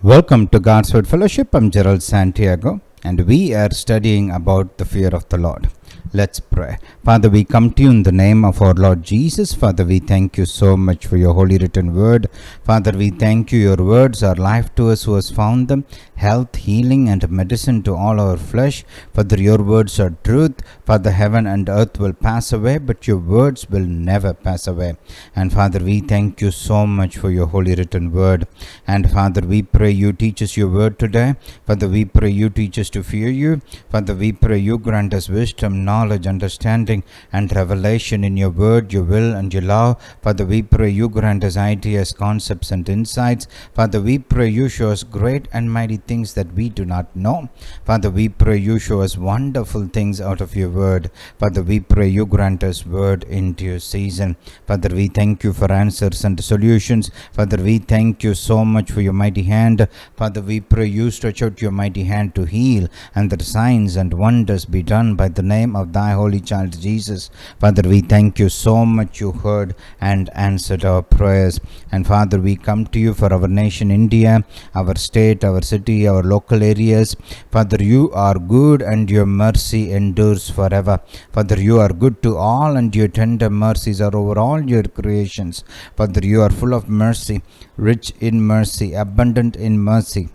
Welcome to God's Word Fellowship. I'm Gerald Santiago, and we are studying about the fear of the Lord. Let's pray. Father, we come to you in the name of our Lord Jesus. Father, we thank you so much for your holy written word. Father, we thank you. Your words are life to us who has found them, health, healing, and medicine to all our flesh. Father, your words are truth. Father, heaven and earth will pass away, but your words will never pass away. And Father, we thank you so much for your holy written word. And Father, we pray you teach us your word today. Father, we pray you teach us to fear you. Father, we pray you grant us wisdom, knowledge, understanding, and revelation in your word, your will, and your law. Father, we pray you grant us ideas, concepts, and insights. Father, we pray you show us great and mighty things that we do not know. Father, we pray you show us wonderful things out of your word. Father, we pray you grant us word into your season. Father, we thank you for answers and solutions. Father, we thank you so much for your mighty hand. Father, we pray you stretch out your mighty hand to heal, and that signs and wonders be done by the name of thy holy child Jesus. Father, we thank you so much you heard and answered our prayers. And Father, we come to you for our nation India, our state, our city, our local areas. Father, you are good and your mercy endures forever. Father, you are good to all and your tender mercies are over all your creations. Father, you are full of mercy, rich in mercy, abundant in mercy,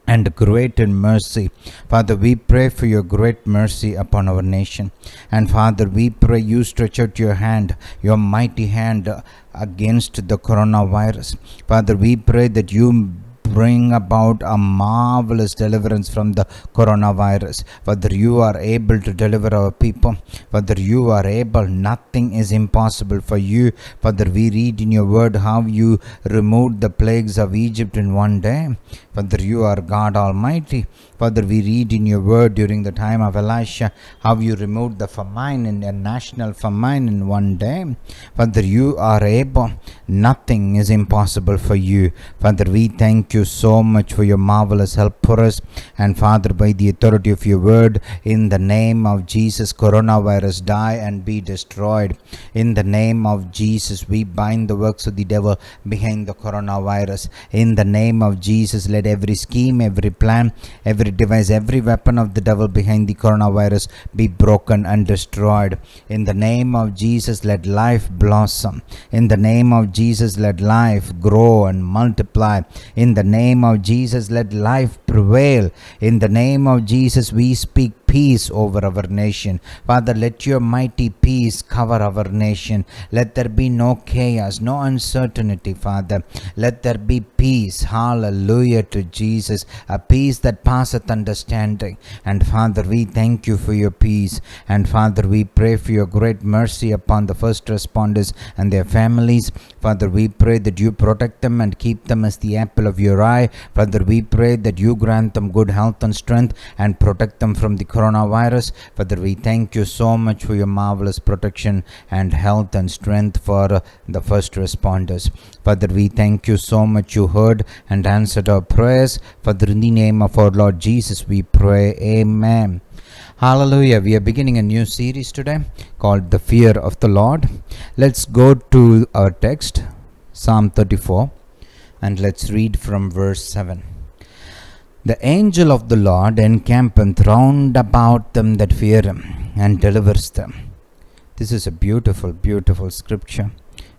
and great in mercy. Father, we pray for your great mercy upon our nation. And Father, we pray you stretch out your hand, your mighty hand against the coronavirus. Father, we pray that you bring about a marvelous deliverance from the coronavirus. Father, you are able to deliver our people. Father, you are able. Nothing is impossible for you. Father, we read in your word how you removed the plagues of Egypt in one day. Father, you are God Almighty. Father, we read in your word during the time of Elisha how you removed the famine, in a national famine, in one day. Father, you are able. Nothing is impossible for you. Father, we thank you so much for your marvelous help for us. And Father, by the authority of your word, in the name of Jesus, coronavirus die and be destroyed. In the name of Jesus, we bind the works of the devil behind the coronavirus. In the name of Jesus, let every scheme, every plan, every device, every weapon of the devil behind the coronavirus be broken and destroyed. In the name of Jesus, let life blossom. In the name of Jesus, let life grow and multiply. In the name of Jesus, let life prevail. In the name of Jesus, we speak peace over our nation. Father, let your mighty peace cover our nation. Let there be no chaos, no uncertainty, Father. Let there be peace. Hallelujah to Jesus. A peace that passeth understanding. And Father, we thank you for your peace. And Father, we pray for your great mercy upon the first responders and their families. Father, we pray that you protect them and keep them as the apple of your eye. Father, we pray that you grant them good health and strength and protect them from the coronavirus. Father, we thank you so much for your marvelous protection and health and strength for the first responders. Father, we thank you so much you heard and answered our prayers. Father, in the name of our Lord Jesus, we pray. Amen. Hallelujah. We are beginning a new series today called The Fear of the Lord. Let's go to our text, Psalm 34, and let's read from verse 7. The angel of the Lord encampeth round about them that fear him, and delivers them. This is a beautiful, beautiful scripture,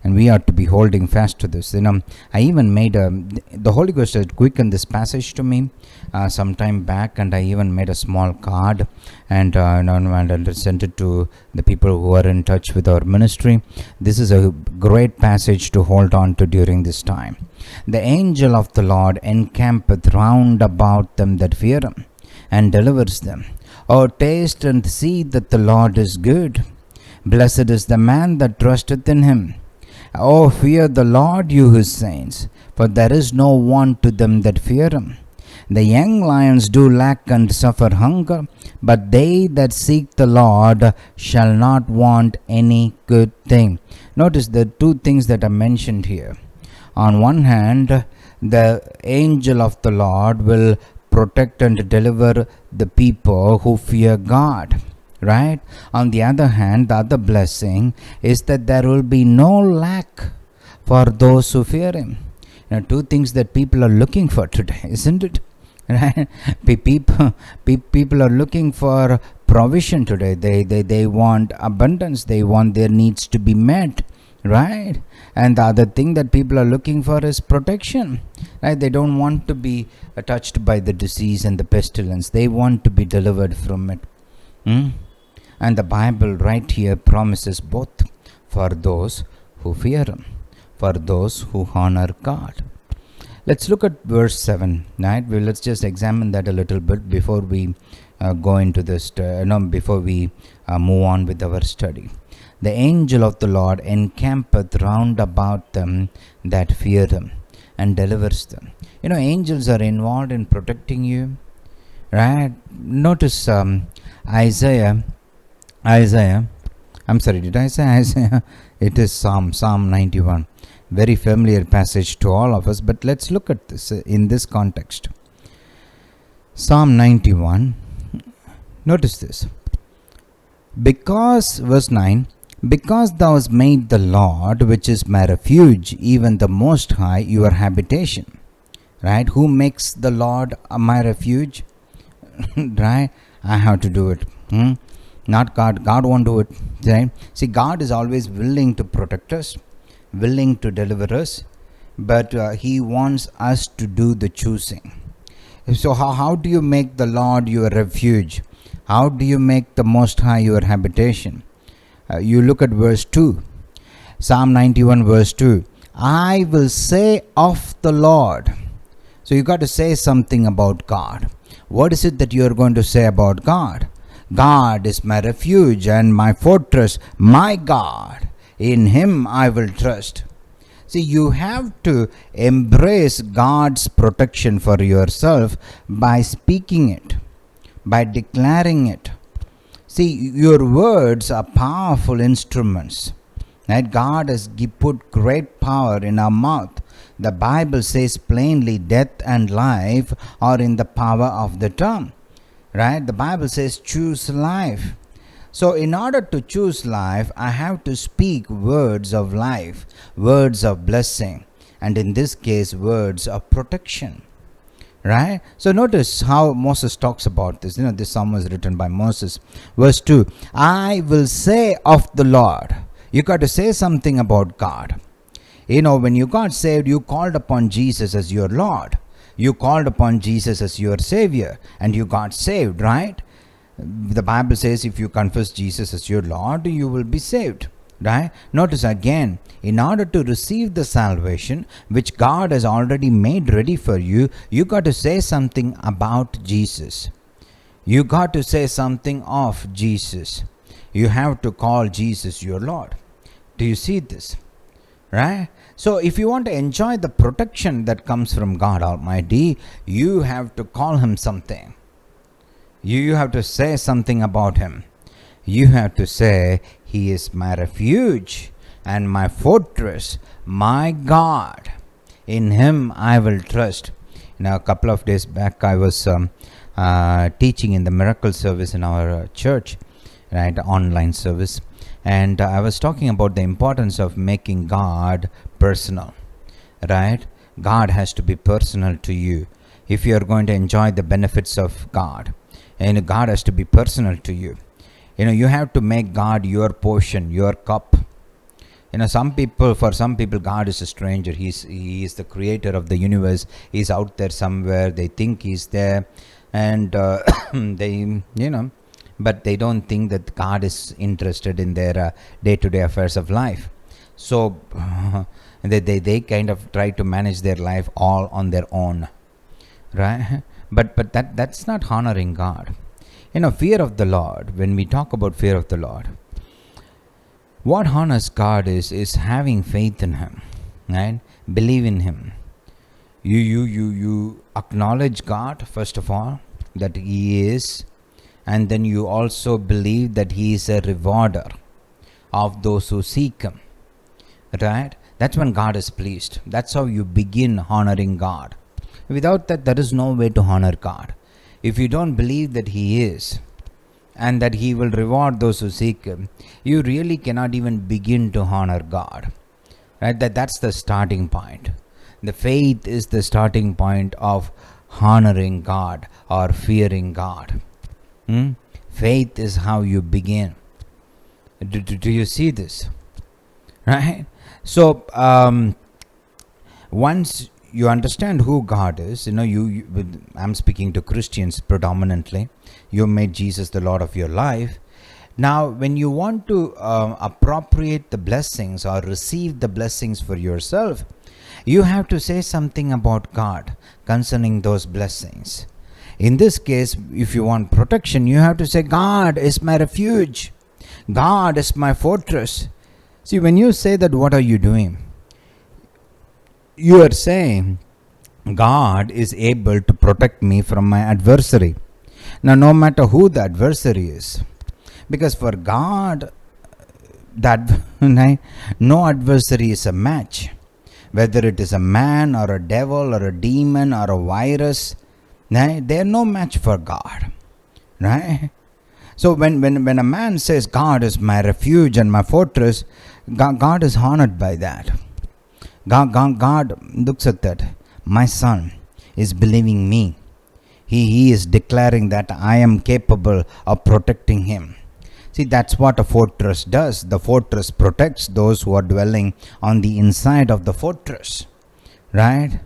and we are to be holding fast to this. I even made the Holy Ghost had quickened this passage to me some time back, and I even made a small card and sent it to the people who are in touch with our ministry. This is a great passage to hold on to during this time. The angel of the Lord encampeth round about them that fear him, and delivers them. O taste and see that the Lord is good. Blessed is the man that trusteth in him. O fear the Lord, you his saints, for there is no want to them that fear him. The young lions do lack and suffer hunger, but they that seek the Lord shall not want any good thing. Notice the two things that are mentioned here. On one hand, the angel of the Lord will protect and deliver the people who fear God. Right? On the other hand, the other blessing is that there will be no lack for those who fear him. two things that people are looking for today, isn't it? Right? People are looking for provision today. They want abundance. They want their needs to be met, right? And the other thing that people are looking for is protection, right? They don't want to be touched by the disease and the pestilence. They want to be delivered from it. And the Bible right here promises both for those who fear Him, for those who honor God. Let's look at verse 7, right? Let's just examine that a little bit before we go into this, before we move on with our study. The angel of the Lord encampeth round about them that fear Him and delivers them. Angels are involved in protecting you, right? Notice Isaiah. I'm sorry, did I say Isaiah? It is Psalm 91. Very familiar passage to all of us, but let's look at this in this context. Psalm 91. Notice this. Because, verse 9, because thou hast made the Lord, which is my refuge, even the Most High, your habitation. Right? Who makes the Lord my refuge? Right? I have to do it. Not God. God won't do it. Right? See, God is always willing to protect us, willing to deliver us, but He wants us to do the choosing. So how do you make the Lord your refuge? How do you make the Most High your habitation? You look at verse 2. Psalm 91 verse 2. I will say of the Lord. So you got to say something about God. What is it that you are going to say about God? God is my refuge and my fortress, my God. In Him I will trust. See, you have to embrace God's protection for yourself by speaking it, by declaring it. See, your words are powerful instruments. Right? God has put great power in our mouth. The Bible says plainly, death and life are in the power of the tongue. Right? The Bible says choose life. So in order to choose life, I have to speak words of life, words of blessing, and in this case, words of protection. Right? So notice how Moses talks about this. This psalm was written by Moses. Verse 2, I will say of the Lord. You got to say something about God. When you got saved, you called upon Jesus as your Lord. You called upon Jesus as your Savior, and you got saved, right? The Bible says if you confess Jesus as your Lord, you will be saved. Right? Notice again, in order to receive the salvation which God has already made ready for you, you got to say something about Jesus. You got to say something of Jesus. You have to call Jesus your Lord. Do you see this? Right? So if you want to enjoy the protection that comes from God Almighty, you have to call Him something. You have to say something about Him. You have to say, He is my refuge and my fortress, my God. In Him I will trust. A couple of days back, I was teaching in the miracle service in our church, right, online service, and I was talking about the importance of making God personal, right? God has to be personal to you if you are going to enjoy the benefits of God, and God has to be personal to you. You have to make God your portion, your cup. For some people, God is a stranger. He is the creator of the universe. He's out there somewhere. They think He's there, and but they don't think that God is interested in their day-to-day affairs of life. So they kind of try to manage their life all on their own, right? But that's not honoring God. Fear of the Lord, when we talk about fear of the Lord, what honors God is having faith in Him, right? Believe in Him. You acknowledge God, first of all, that He is, and then you also believe that He is a rewarder of those who seek Him, right? That's when God is pleased. That's how you begin honoring God. Without that, there is no way to honor God. If you don't believe that He is and that He will reward those who seek Him, you really cannot even begin to honor God. Right? That's the starting point. The faith is the starting point of honoring God or fearing God. Faith is how you begin. Do you see this? Right? So, once you understand who God is, I'm speaking to Christians predominantly. You made Jesus the Lord of your life. Now, when you want to appropriate the blessings or receive the blessings for yourself, you have to say something about God concerning those blessings. In this case, if you want protection, you have to say, God is my refuge. God is my fortress. See, when you say that, what are you doing? You are saying, God is able to protect me from my adversary. Now, no matter who the adversary is, because for God, that no adversary is a match. Whether it is a man or a devil or a demon or a virus, they are no match for God. Right? So when a man says, God is my refuge and my fortress, God is honored by that. God looks at that. My son is believing me. He is declaring that I am capable of protecting him. See, that's what a fortress does. The fortress protects those who are dwelling on the inside of the fortress. Right?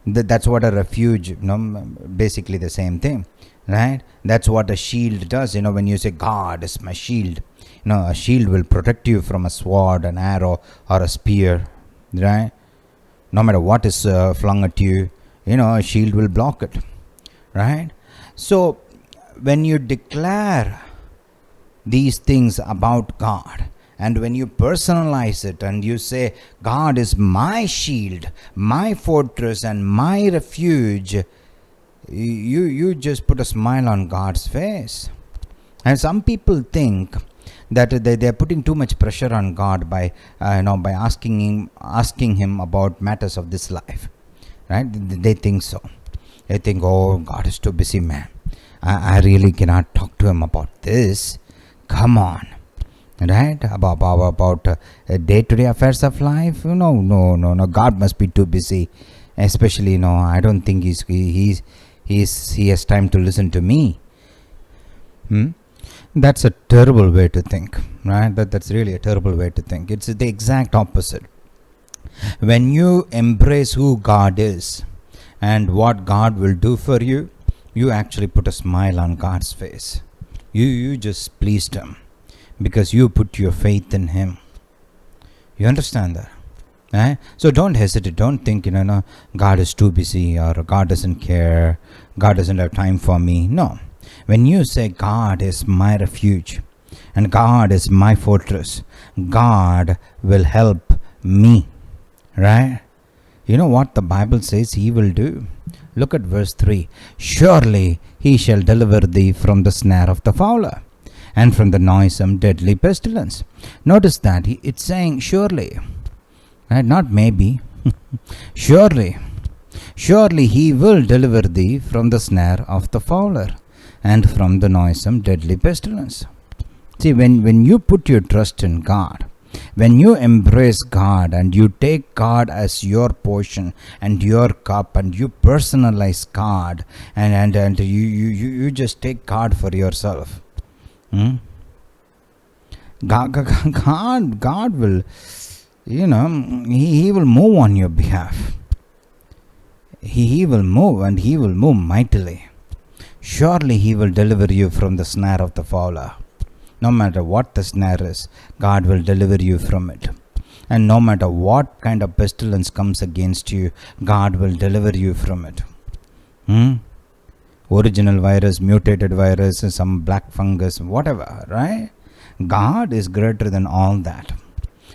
That's what a refuge, basically the same thing. Right? That's what a shield does. When you say, God is my shield, a shield will protect you from a sword, an arrow, or a spear. Right? No matter what is flung at you, a shield will block it. Right? So, when you declare these things about God, and when you personalize it and you say, God is my shield, my fortress, and my refuge, you just put a smile on God's face. And some people think that they're putting too much pressure on God by asking him about matters of this life. Right? They think so. They think, oh, God is too busy, man. I really cannot talk to him about this. Come on, right? About day-to-day affairs of life. No. God must be too busy. Especially, I don't think he has time to listen to me. That's a terrible way to think, right? That's really a terrible way to think. It's the exact opposite. When you embrace who God is and what God will do for you, you actually put a smile on God's face. You just pleased him because you put your faith in him. You understand that? Right? So don't hesitate. Don't think, God is too busy or God doesn't care. God doesn't have time for me. No. When you say God is my refuge and God is my fortress, God will help me. Right? You know what the Bible says he will do? Look at verse 3. Surely he shall deliver thee from the snare of the fowler and from the noisome deadly pestilence. Notice that it's saying surely, right? Not maybe. Surely he will deliver thee from the snare of the fowler and from the noisome deadly pestilence. See, when you put your trust in God, when you embrace God and you take God as your portion and your cup and you personalize God and you just take God for yourself, God will, he will move on your behalf. He will move and he will move mightily. Surely he will deliver you from the snare of the fowler. No matter what the snare is, God will deliver you from it. And no matter what kind of pestilence comes against you, God will deliver you from it. Original virus, mutated virus, some black fungus, whatever, right? God is greater than all that.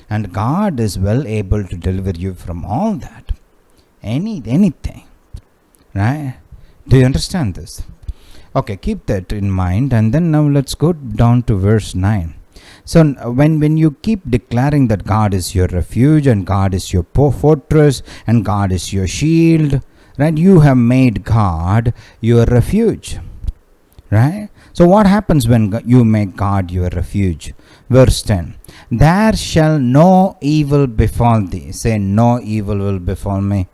And God is well able to deliver you from all that. Anything. Right? Do you understand this? Okay, keep that in mind, and then now let's go down to verse 9. So when you keep declaring that God is your refuge and God is your fortress and God is your shield, right? You have made God your refuge, right? So what happens when you make God your refuge? Verse 10. There shall no evil befall thee. Say, no evil will befall me.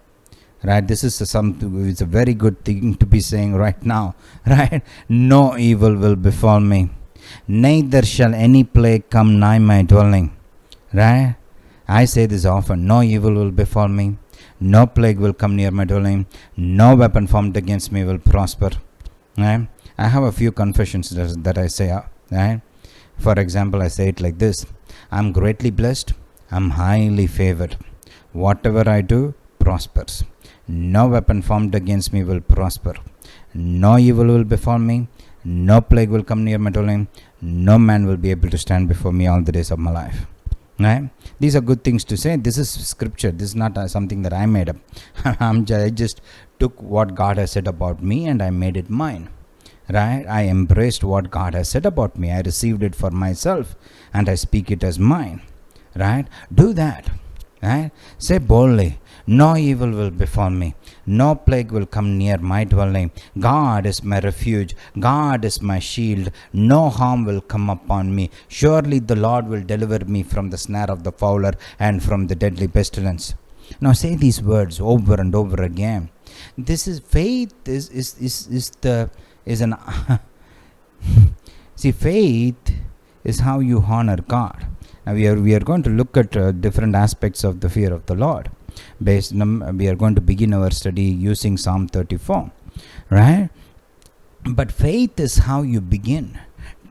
Right? This is it's a very good thing to be saying right now. Right? No evil will befall me, neither shall any plague come nigh my dwelling. Right? I say this often. No evil will befall me, no plague will come near my dwelling, no weapon formed against me will prosper. Right? I have a few confessions that I say. Right? For example, I say it like this: I'm greatly blessed, I'm highly favored. Whatever I do prospers. No weapon formed against me will prosper. No evil will befall me. No plague will come near my dwelling. No man will be able to stand before me all the days of my life. Right? These are good things to say. This is scripture. This is not something that I made up. I just took what God has said about me and I made it mine. Right? I embraced what God has said about me. I received it for myself and I speak it as mine. Right? Do that. Right? Say boldly, no evil will befall me, no plague will come near my dwelling. God is my refuge, God is my shield, no harm will come upon me. Surely the Lord will deliver me from the snare of the fowler and from the deadly pestilence. Now say these words over and over again. This is faith. See, faith is how you honor God. Now we are going to look at different aspects of the fear of the Lord. We are going to begin our study using Psalm 34, right? But faith is how you begin.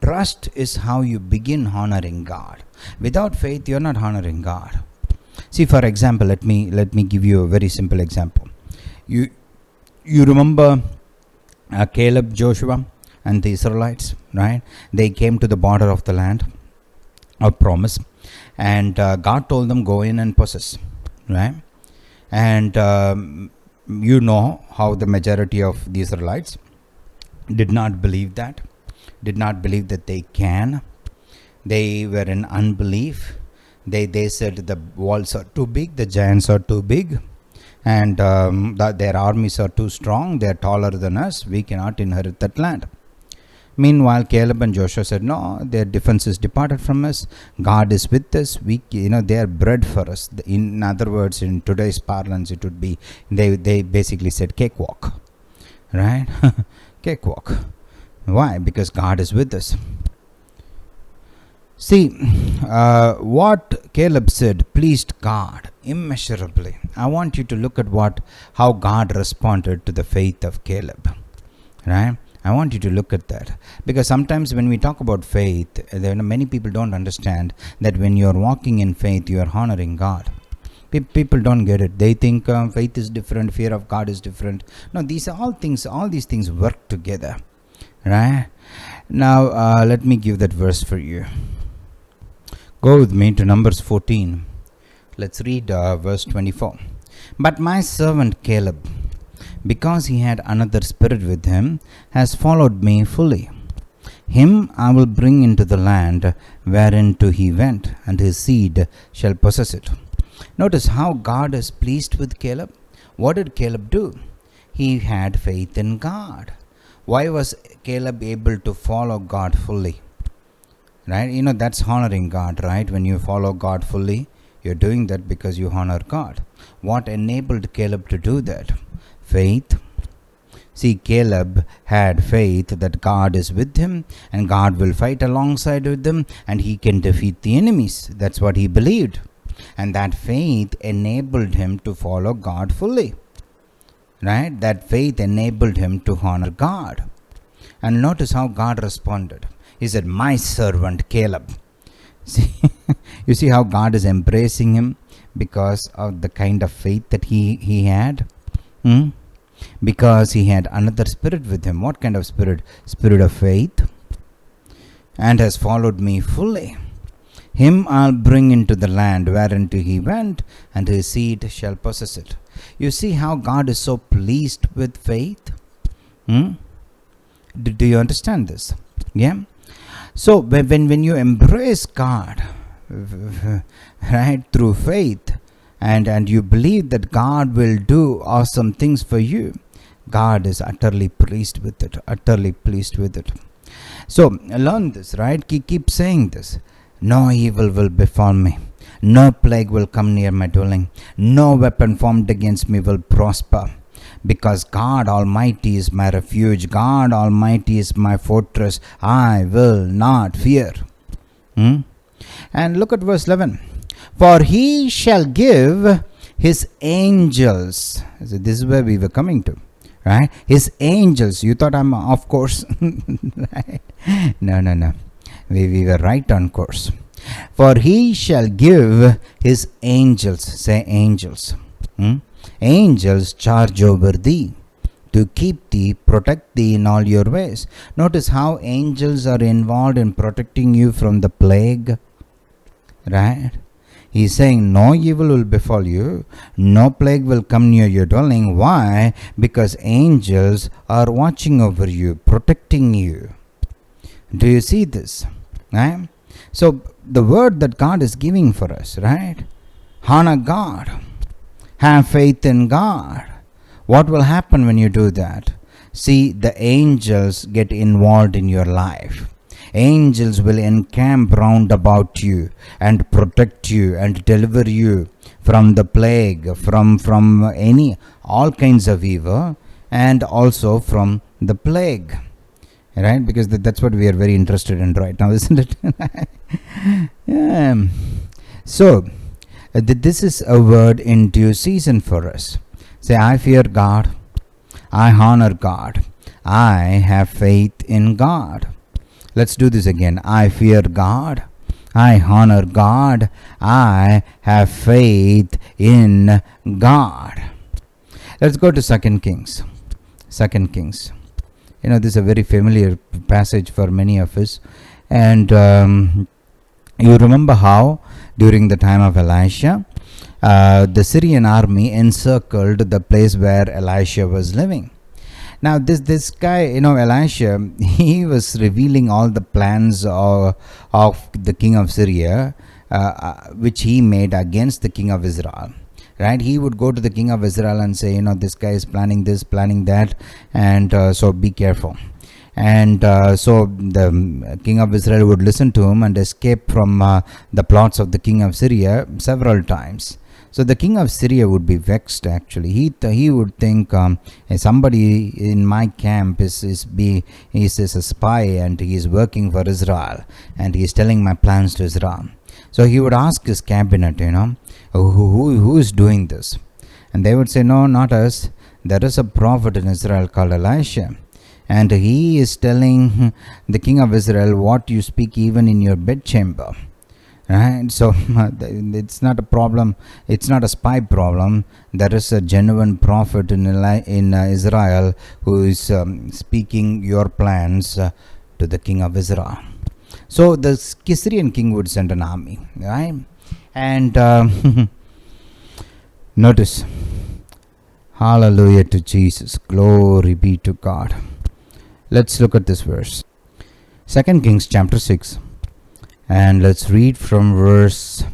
Trust is how you begin honoring God. Without faith, you are not honoring God. See, for example, let me give you a very simple example. You remember Caleb, Joshua, and the Israelites, right? They came to the border of the land of promise, and God told them, go in and possess, right? And you know how the majority of the Israelites did not believe that they can. They were in unbelief. They said the walls are too big, the giants are too big, and that their armies are too strong, they are taller than us, we cannot inherit that land. Meanwhile, Caleb and Joshua said, no, their defense is departed from us. God is with us. They are bread for us. In other words, in today's parlance, it would be, they basically said cakewalk. Right? Cakewalk. Why? Because God is with us. See, what Caleb said pleased God immeasurably. I want you to look at how God responded to the faith of Caleb. Right? I want you to look at that, because sometimes when we talk about faith, many people don't understand that when you are walking in faith, you are honoring God. People don't get it. They think faith is different, fear of God is different. No, all these things work together. Right? Now, let me give that verse for you. Go with me to Numbers 14. Let's read verse 24. But my servant Caleb, because he had another spirit with him, has followed me fully. Him I will bring into the land whereinto he went, and his seed shall possess it. Notice how God is pleased with Caleb. What did Caleb do? He had faith in God. Why was Caleb able to follow God fully? Right? That's honoring God, right? When you follow God fully, you're doing that because you honor God. What enabled Caleb to do that? Faith. See, Caleb had faith that God is with him and God will fight alongside with him and he can defeat the enemies. That's what he believed. And that faith enabled him to follow God fully. Right? That faith enabled him to honor God. And notice how God responded. He said, my servant Caleb. See, you see how God is embracing him because of the kind of faith that he had? Because he had another spirit with him. What kind of spirit? Spirit of faith. And has followed me fully. Him I'll bring into the land whereinto he went, and his seed shall possess it. You see how God is so pleased with faith? Do you understand this? Yeah. So when you embrace God, right, through faith, and you believe that God will do awesome things for you, God is utterly pleased with it. Utterly pleased with it. So learn this, right? Keep saying this. No evil will befall me. No plague will come near my dwelling. No weapon formed against me will prosper. Because God Almighty is my refuge. God Almighty is my fortress. I will not fear. And look at verse 11. For he shall give his angels. So this is where we were coming to. Right? His angels. You thought I'm off course. Right? No. We were right on course. For he shall give his angels. Say angels. Angels charge over thee, to keep thee, protect thee in all your ways. Notice how angels are involved in protecting you from the plague. Right? He's saying no evil will befall you, no plague will come near your dwelling. Why? Because angels are watching over you, protecting you. Do you see this? Right? So the word that God is giving for us, right? Honor God. Have faith in God. What will happen when you do that? See, the angels get involved in your life. Angels will encamp round about you and protect you and deliver you from the plague, from all kinds of evil, and also from the plague. Right? Because that's what we are very interested in right now, isn't it? So, this is a word in due season for us. Say, I fear God. I honor God. I have faith in God. Let's do this again. I fear God. I honor God. I have faith in God. Let's go to 2 Kings. 2 Kings. This is a very familiar passage for many of us. And you remember how during the time of Elisha, the Syrian army encircled the place where Elisha was living. Now this guy, Elisha, he was revealing all the plans of the king of Syria, which he made against the king of Israel. Right? He would go to the king of Israel and say, this guy is planning this, planning that, and so be careful. And so the king of Israel would listen to him and escape from the plots of the king of Syria several times. So the king of Syria would be vexed actually. He would think somebody in my camp is a spy and he is working for Israel and he is telling my plans to Israel. So he would ask his cabinet, who is doing this? And they would say, no, not us. There is a prophet in Israel called Elisha. And he is telling the king of Israel what you speak even in your bedchamber. Right? So it's not a problem. It's not a spy problem. There is a genuine prophet in Israel who is speaking your plans to the king of Israel. So the Syrian king would send an army. Right? And notice. Hallelujah to Jesus. Glory be to God. Let's look at this verse. 2 Kings chapter 6. And let's read from verse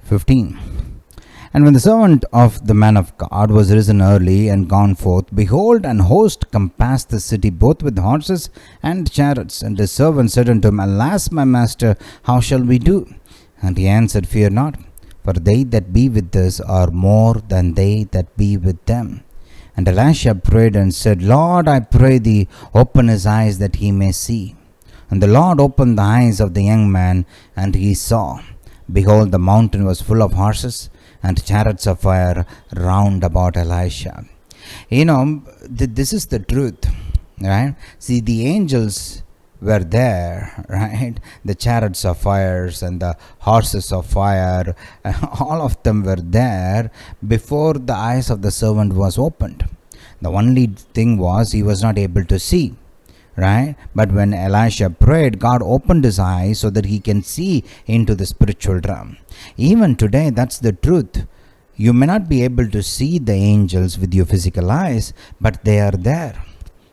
15. And when the servant of the man of God was risen early and gone forth, behold, an host compassed the city both with horses and chariots. And his servant said unto him, Alas, my master, how shall we do? And he answered, Fear not, for they that be with us are more than they that be with them. And Elisha prayed and said, Lord, I pray thee, open his eyes that he may see. And the Lord opened the eyes of the young man, and he saw. Behold, the mountain was full of horses and chariots of fire round about Elisha. This is the truth, right? See, the angels were there, right? The chariots of fires and the horses of fire, all of them were there before the eyes of the servant was opened. The only thing was he was not able to see. Right? But when Elisha prayed, God opened his eyes so that he can see into the spiritual realm. Even today, that's the truth. You may not be able to see the angels with your physical eyes, but they are there.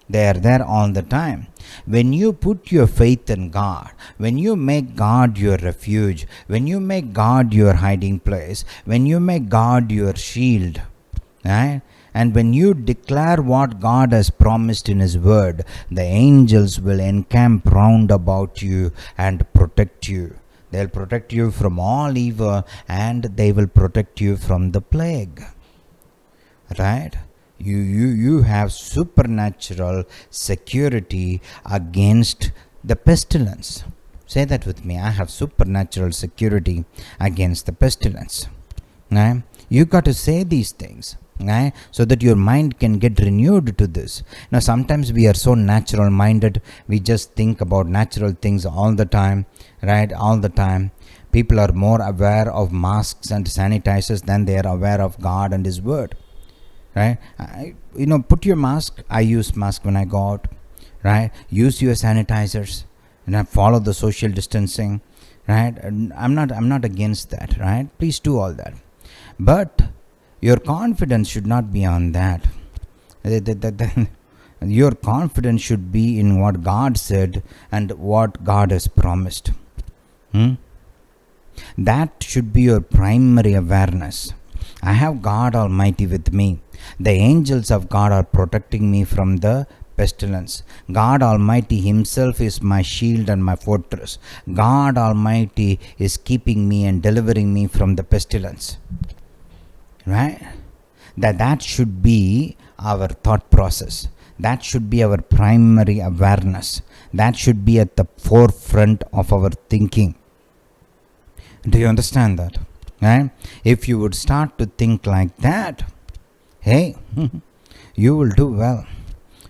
They are there all the time. When you put your faith in God, when you make God your refuge, when you make God your hiding place, when you make God your shield, right? And when you declare what God has promised in His word, the angels will encamp round about you and protect you. They'll protect you from all evil, and they will protect you from the plague. Right? You have supernatural security against the pestilence. Say that with me. I have supernatural security against the pestilence. Right? You got to say these things. Right? So that your mind can get renewed to this. Now sometimes we are so natural minded, we just think about natural things all the time. Right? All the time. People are more aware of masks and sanitizers than they are aware of God and His Word. Right? Put your mask. I use mask when I go out. Right? Use your sanitizers. And follow the social distancing. Right? And I'm not against that. Right? Please do all that. But your confidence should not be on that. Your confidence should be in what God said and what God has promised. That should be your primary awareness. I have God Almighty with me. The angels of God are protecting me from the pestilence. God Almighty Himself is my shield and my fortress. God Almighty is keeping me and delivering me from the pestilence. Right? That should be our thought process. That should be our primary awareness. That should be at the forefront of our thinking. Do you understand that? Right? If you would start to think like that, hey, you will do well.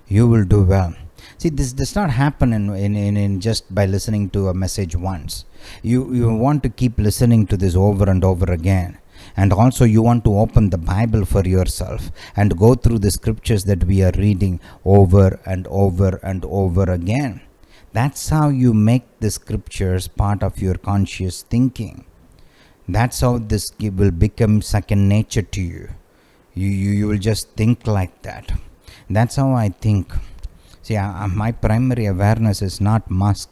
You will do well. See, this does not happen in just by listening to a message once. You want to keep listening to this over and over again. And also you want to open the Bible for yourself and go through the scriptures that we are reading over and over and over again. That's how you make the scriptures part of your conscious thinking. That's how this will become second nature to you. You will just think like that. That's how I think. See, my primary awareness is not mask.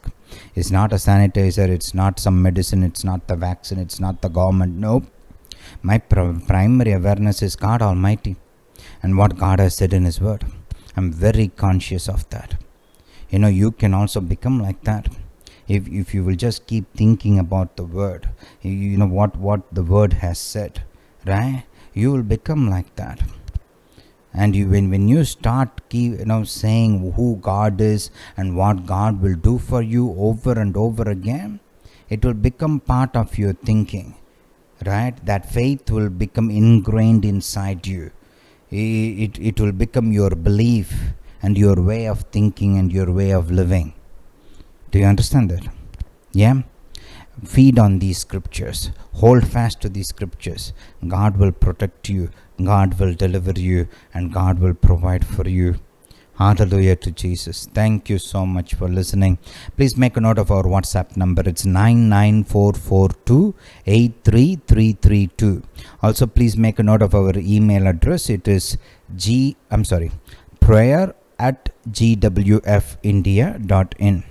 It's not a sanitizer. It's not some medicine. It's not the vaccine. It's not the government. Nope. My primary awareness is God Almighty and what God has said in His Word. I'm very conscious of that. You can also become like that. If you will just keep thinking about the Word, what the Word has said, right? You will become like that. And when you start saying who God is and what God will do for you over and over again, it will become part of your thinking. Right? That faith will become ingrained inside you. It will become your belief and your way of thinking and your way of living. Do you understand that? Yeah? Feed on these scriptures. Hold fast to these scriptures. God will protect you. God will deliver you. And God will provide for you. Hallelujah to Jesus. Thank you so much for listening. Please make a note of our WhatsApp number. It's 99442-83332. Also, please make a note of our email address. It is prayer@gwfindia.in.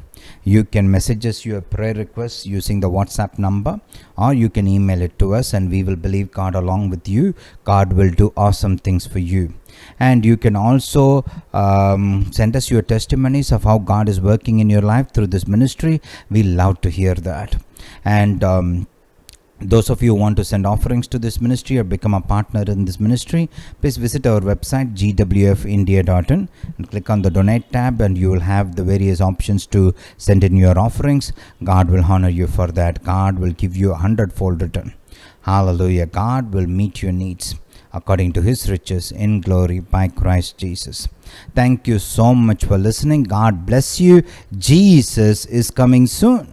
You can message us your prayer requests using the WhatsApp number, or you can email it to us and we will believe God along with you. God will do awesome things for you. And you can also send us your testimonies of how God is working in your life through this ministry. We love to hear that. And those of you who want to send offerings to this ministry or become a partner in this ministry, please visit our website gwfindia.in and click on the donate tab, and you will have the various options to send in your offerings. God will honor you for that. God will give you 100-fold return. Hallelujah. God will meet your needs according to His riches in glory by Christ Jesus. Thank you so much for listening. God bless you. Jesus is coming soon.